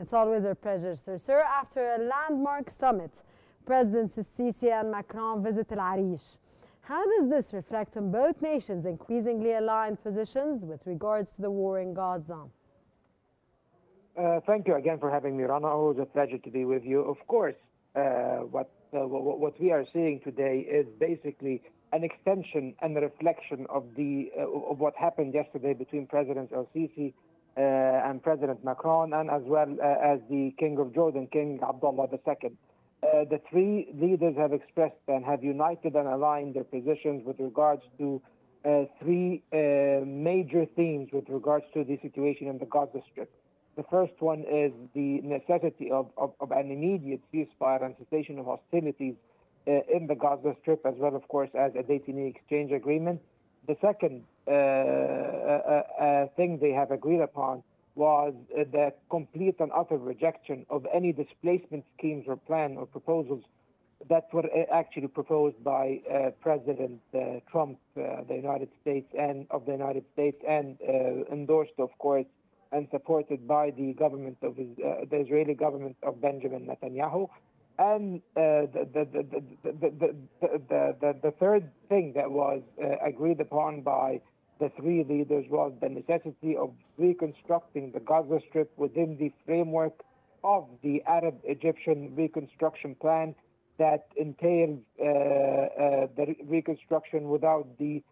It's always a pleasure, sir. Sir, after a landmark summit, Presidents Sisi and Macron visit Al Arish. How does this reflect on both nations' increasingly aligned positions with regards to the war in Gaza? Thank you again for having me, Rana. Always a pleasure to be with you. Of course, what we are seeing today is basically an extension and a reflection of what happened yesterday between President Sisi and President Macron, and as well as the King of Jordan, King Abdullah II. The three leaders have expressed and have united and aligned their positions with regards to three major themes with regards to the situation in the Gaza Strip. The first one is the necessity of an immediate ceasefire and cessation of hostilities in the Gaza Strip, as well, of course, as a detainee exchange agreement. The second thing they have agreed upon was the complete and utter rejection of any displacement schemes or plan or proposals that were actually proposed by President Trump, the United States and endorsed, of course, and supported by the government of the Israeli government of Benjamin Netanyahu. And the third thing that was agreed upon by the three leaders was the necessity of reconstructing the Gaza Strip within the framework of the Arab-Egyptian reconstruction plan that entails the reconstruction without the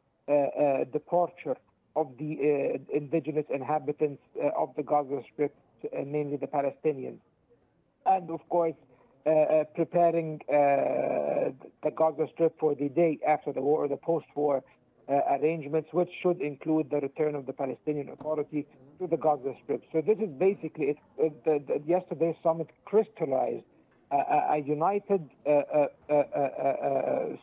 departure of the indigenous inhabitants of the Gaza Strip, namely the Palestinians. And of course, preparing the Gaza Strip for the day after the war or the post-war arrangements, which should include the return of the Palestinian Authority to the Gaza Strip. So this is basically yesterday's summit crystallized a united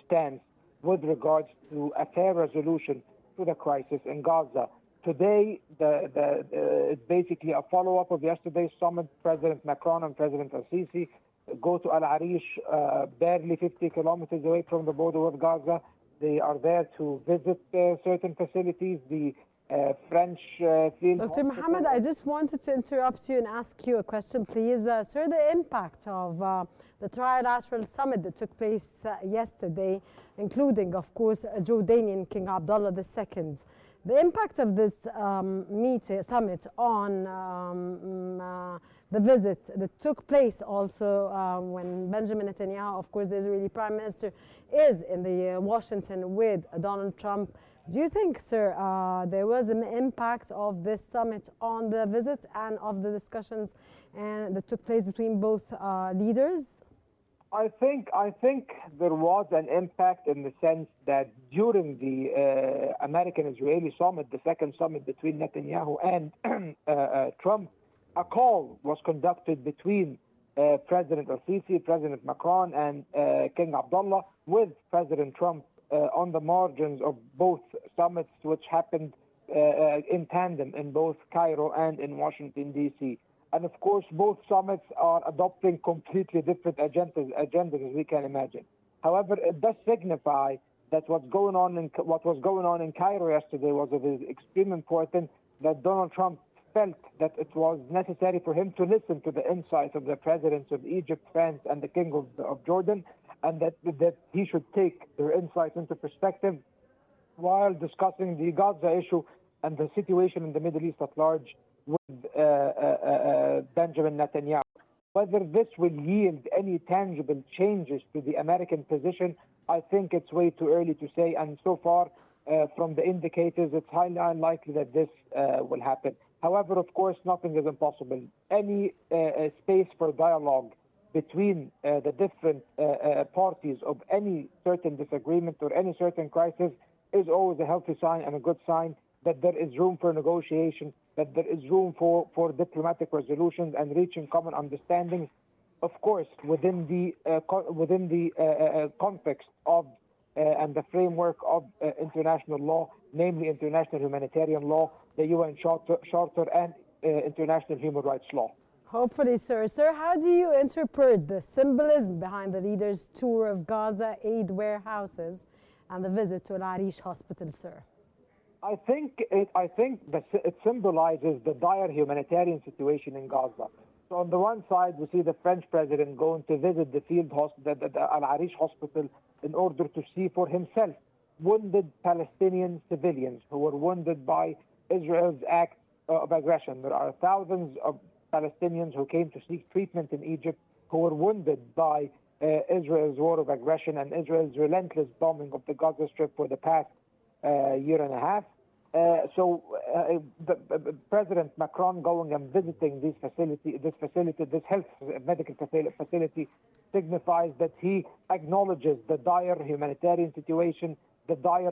stance with regards to a fair resolution to the crisis in Gaza. Today, it's basically a follow-up of yesterday's summit. President Macron and President Sisi go to Al Arish, barely 50 kilometers away from the border with Gaza. They are there to visit certain facilities. The French field. Dr. Mohamed, I just wanted to interrupt you and ask you a question, please. Sir, the impact of the trilateral summit that took place yesterday, including, of course, Jordanian King Abdullah II. The impact of this summit on the visit that took place also when Benjamin Netanyahu, of course, the Israeli Prime Minister, is in the Washington with Donald Trump. Do you think, sir, there was an impact of this summit on the visit and of the discussions that took place between both leaders? I think there was an impact in the sense that during the American-Israeli summit, the second summit between Netanyahu and Trump, a call was conducted between President Sisi, President Macron, and King Abdullah with President Trump on the margins of both summits, which happened in tandem in both Cairo and in Washington, D.C. And of course, both summits are adopting completely different agendas as we can imagine. However, it does signify that what was going on in Cairo yesterday was of extreme importance, that Donald Trump felt that it was necessary for him to listen to the insights of the presidents of Egypt, France, and the King of Jordan, and that he should take their insights into perspective while discussing the Gaza issue and the situation in the Middle East at large with Benjamin Netanyahu. Whether this will yield any tangible changes to the American position, I think it's way too early to say. And so far, from the indicators, it's highly unlikely that this will happen. However, of course, nothing is impossible. Any space for dialogue between the different parties of any certain disagreement or any certain crisis is always a healthy sign and a good sign that there is room for negotiation, that there is room for diplomatic resolutions and reaching common understandings, of course, within the context of and the framework of international law, namely international humanitarian law, the UN Charter, and international human rights law. Hopefully, sir. Sir, how do you interpret the symbolism behind the leaders' tour of Gaza aid warehouses and the visit to Al Arish Hospital, sir? I think that it symbolizes the dire humanitarian situation in Gaza. So on the one side, we see the French president going to visit the field hospital, the Al Arish hospital, in order to see for himself wounded Palestinian civilians who were wounded by Israel's act of aggression. There are thousands of Palestinians who came to seek treatment in Egypt who were wounded by Israel's war of aggression and Israel's relentless bombing of the Gaza Strip for the past year and a half. President Macron going and visiting this health medical facility signifies that he acknowledges the dire humanitarian situation, the dire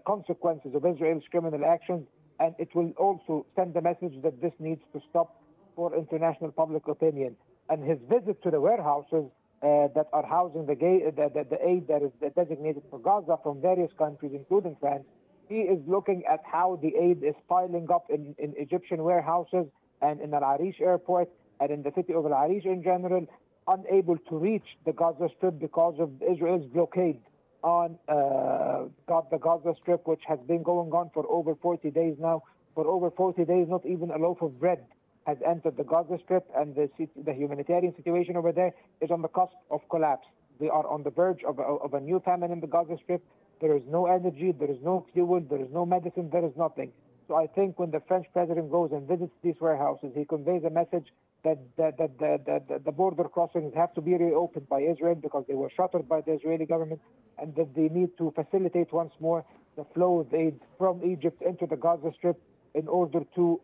consequences of Israel's criminal actions, and it will also send a message that this needs to stop for international public opinion. And his visit to the warehouses that are housing the aid that is designated for Gaza from various countries, including France, he is looking at how the aid is piling up in Egyptian warehouses and in Al Arish airport and in the city of Al Arish in general, unable to reach the Gaza Strip because of Israel's blockade on the Gaza Strip, which has been going on for over 40 days now. For over 40 days, not even a loaf of bread has entered the Gaza Strip, and the humanitarian situation over there is on the cusp of collapse. They are on the verge of a new famine in the Gaza Strip. There is no energy, there is no fuel, there is no medicine, there is nothing. So I think when the French president goes and visits these warehouses, he conveys a message that the border crossings have to be reopened by Israel because they were shuttered by the Israeli government, and that they need to facilitate once more the flow of aid from Egypt into the Gaza Strip in order to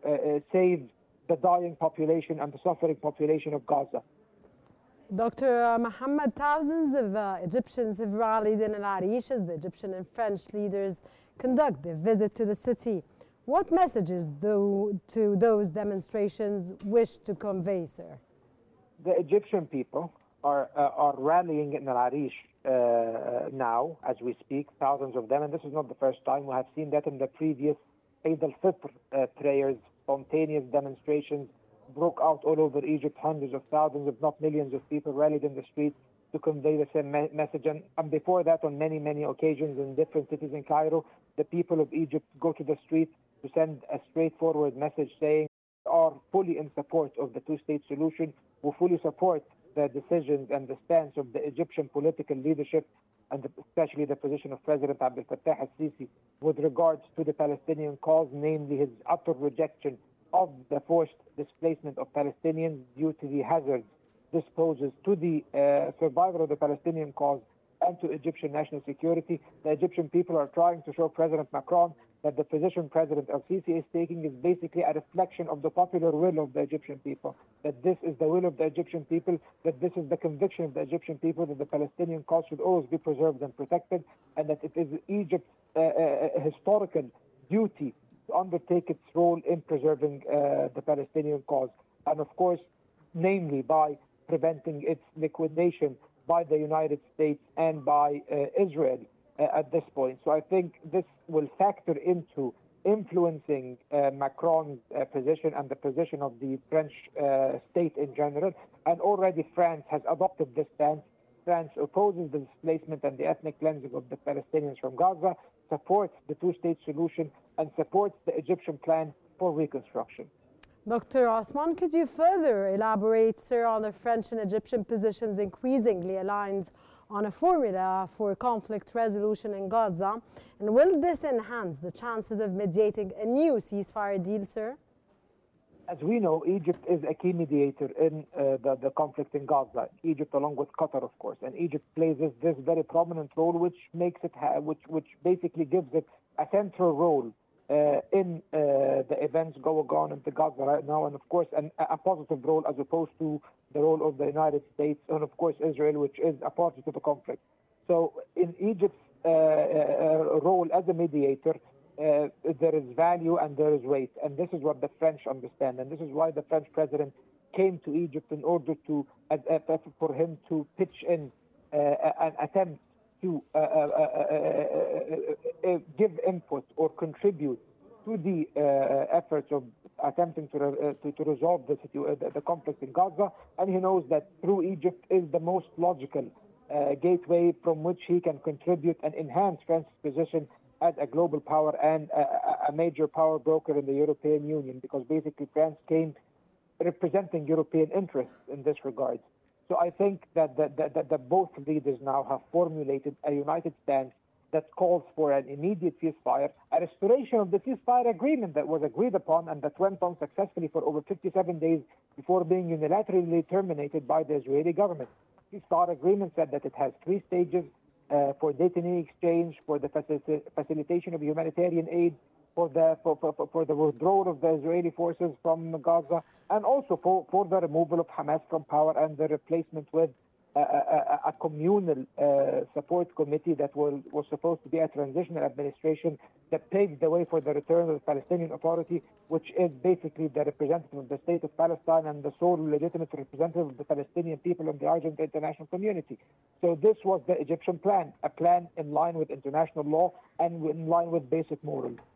save the dying population and the suffering population of Gaza. Dr. Mohamed, thousands of Egyptians have rallied in Al Arish as the Egyptian and French leaders conduct their visit to the city. What messages do those demonstrations wish to convey, sir? The Egyptian people are rallying in Al Arish now, as we speak, thousands of them, and this is not the first time. We have seen that in the previous Eid al-Fitr prayers. Spontaneous demonstrations broke out all over Egypt. Hundreds of thousands, if not millions of people rallied in the streets to convey the same message. And before that, on many, many occasions in different cities in Cairo, the people of Egypt go to the streets to send a straightforward message saying we are fully in support of the two-state solution. We fully support the decisions and the stance of the Egyptian political leadership, and especially the position of President Abdel Fattah al-Sisi with regards to the Palestinian cause, namely his utter rejection of the forced displacement of Palestinians due to the hazards this poses to the survival of the Palestinian cause and to Egyptian national security. The Egyptian people are trying to show President Macron that the position President al-Sisi is taking is basically a reflection of the popular will of the Egyptian people, that this is the will of the Egyptian people, that this is the conviction of the Egyptian people, that the Palestinian cause should always be preserved and protected, and that it is Egypt's historical duty to undertake its role in preserving the Palestinian cause, and of course, namely by preventing its liquidation by the United States and by Israel at this point. So I think this will factor into influencing Macron's position and the position of the French state in general. And already France has adopted this stance. France opposes the displacement and the ethnic cleansing of the Palestinians from Gaza, supports the two-state solution, and supports the Egyptian plan for reconstruction. Dr. Osman, could you further elaborate, sir, on the French and Egyptian positions increasingly aligned on a formula for conflict resolution in Gaza? And will this enhance the chances of mediating a new ceasefire deal, sir? As we know, Egypt is a key mediator in the conflict in Gaza. Egypt, along with Qatar, of course, and Egypt plays this very prominent role, which makes it which basically gives it a central role in the events going on in Gaza right now, and of course a positive role as opposed to the role of the United States and of course Israel, which is a party to the conflict. So in Egypt's role as a mediator, there is value and there is weight, and this is what the French understand, and this is why the French president came to Egypt in order to for him to pitch in an attempt to give input or contribute to the efforts of attempting to resolve the conflict in Gaza. And he knows that through Egypt is the most logical gateway from which he can contribute and enhance France's position as a global power and a major power broker in the European Union, because basically France came representing European interests in this regard. So I think that both leaders now have formulated a united stance that calls for an immediate ceasefire, a restoration of the ceasefire agreement that was agreed upon and that went on successfully for over 57 days before being unilaterally terminated by the Israeli government. The ceasefire agreement said that it has 3 stages for detainee exchange, for the facilitation of humanitarian aid, for the withdrawal of the Israeli forces from Gaza, and also for the removal of Hamas from power and the replacement with a communal support committee that was supposed to be a transitional administration that paved the way for the return of the Palestinian Authority, which is basically the representative of the state of Palestine and the sole legitimate representative of the Palestinian people and the Argentine international community. So this was the Egyptian plan, a plan in line with international law and in line with basic morals.